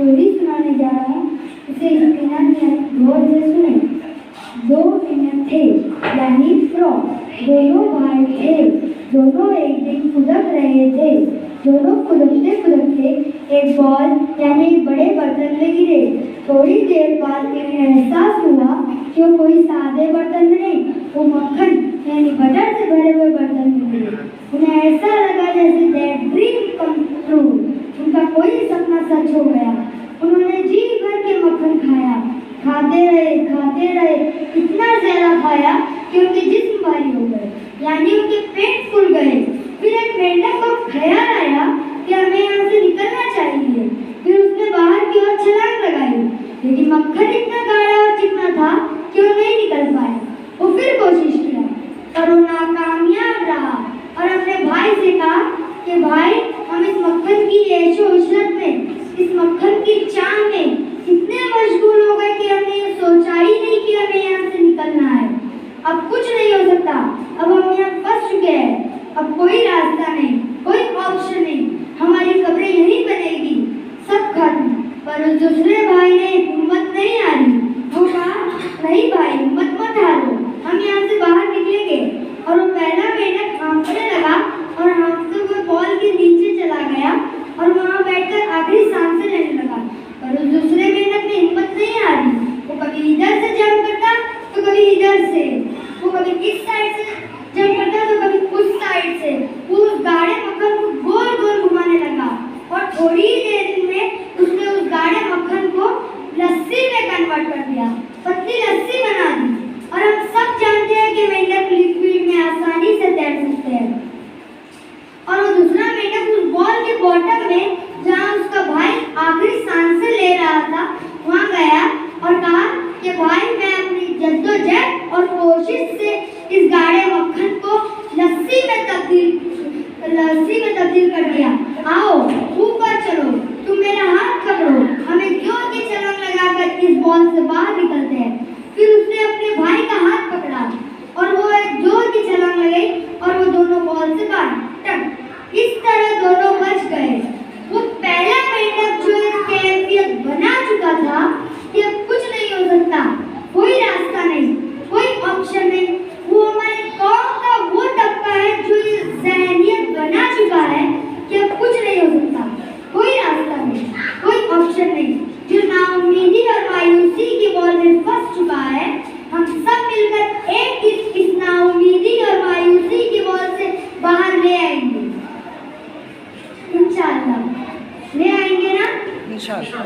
Story सुनाने जा रहा हूँ, इसे यकीनन गौर से सुने। दो मिनट थे यानी फ्रॉग, दोनों भाई थे, दोनों एक दिन फुदक रहे थे। दोनों फुदकते फुदकते एक बॉल यानी बड़े बर्तन में गिरे। थोड़ी देर बाद इन्हें एहसास हुआ कि वो कोई सादे बर्तन में नहीं, वो मक्खन यानी बटर से भरे हुए बर्तन में गिरे। उन्हें ऐसा लगा जैसे दैट ड्रीम कम ट्रू, उनका कोई सपना सच हो गया। उन्होंने जी भर के मक्खन खाया, खाते रहे, इतना ज्यादा खाया कि उनके जिस्म भारी हो गए, यानी उनके पेट फूल गए। फिर एक मेंढक को ख्याल आया कि हमें यहाँ से निकलना चाहिए। फिर उसने बाहर की ओर छलांग लगाई, लेकिन मक्खन इतना गाढ़ा और चिकना था कि वो नहीं निकल पाया। वो फिर कोशिश किया पर वो नाकामयाब रहा और अपने भाई से कहा कि भाई, हम इस मक्खन की ऐशो इशरत में, इस मक्खन की चाह में इतने मशगूल हो गए कि हमने ये सोचा ही नहीं कि हमें यहाँ से निकलना है। अब कुछ नहीं हो सकता, अब हम यहाँ फंस चुके हैं, अब कोई रास्ता नहीं, कोई ऑप्शन नहीं, हमारी कब्रें यहीं बनेगी, सब खत्म। पर उस दूसरे भाई ने हिम्मत नहीं हारी। वो कहा, नहीं भाई, हिम्मत मत हारो, हम यहाँ से बाहर निकलेंगे। और वो पहला मेंढक हाँफने लगा और हाँफते हुए बॉल के नीचे चला गया और वहाँ बैठकर आखिरी सांसें लेने लगा। पर उस दूसरे मेंढक ने हिम्मत नहीं हारी। वो कभी इधर से जंप करता तो कभी इधर से, वो कभी इस साइड से जंप करता तो कभी उस साइड से। वो उस गाढ़े मक्खन को गोल गोल घुमाने लगा और थोड़ी देर में उसने उस गाढ़े मक्खन को लस्सी में कन्वर्ट कर दिया, पतली लस्सी बना दी। और हम सब जानते हैं कि मेंढक लिक्विड में आसानी से तैर सकते हैं। और वो दूसरा मेंढक उस बॉल के बॉटम में, जहाँ उसका भाई आखिरी सांसें ले रहा था, वहाँ गया और कहा कि भाई, मैं अपनी जद्दोजहद और कोशिश से इस गाढ़े मक्खन को लस्सी में तब्दील कर दिया। आओ ऊपर चलो, तुम मेरा हाथ पकड़ो, हमें जोर की छलांग लगाकर इस बॉल से बाहर निकलते हैं। फिर उसने अपने भाई का हाथ पकड़ा और वो एक जोर की छलांग लगाई और वो दोनों बॉल से बाहर टक। इस तरह दोनों बच गए। वो पहला मेंढक जो एक कैफियत बना चुका था कि अब कुछ नहीं हो सकता, कोई रास्ता नहीं, कोई ऑप्शन नहीं, वो हमारे कौम का वो तबका है जो ये ज़हनियत बना चुका है कि अब कुछ नहीं हो सकता, कोई रास्ता नहीं, कोई ऑप्शन नहीं, जो नाउम्मीदी और मायूसी की बॉल में फंस चुका है। हम सब मिलकर एक दिन इस नाउम्मीदी और मायूसी की बॉल से बाहर ले आएंगे, इंशाअल्लाह। ले आएंगे ना? इंशाअल्लाह।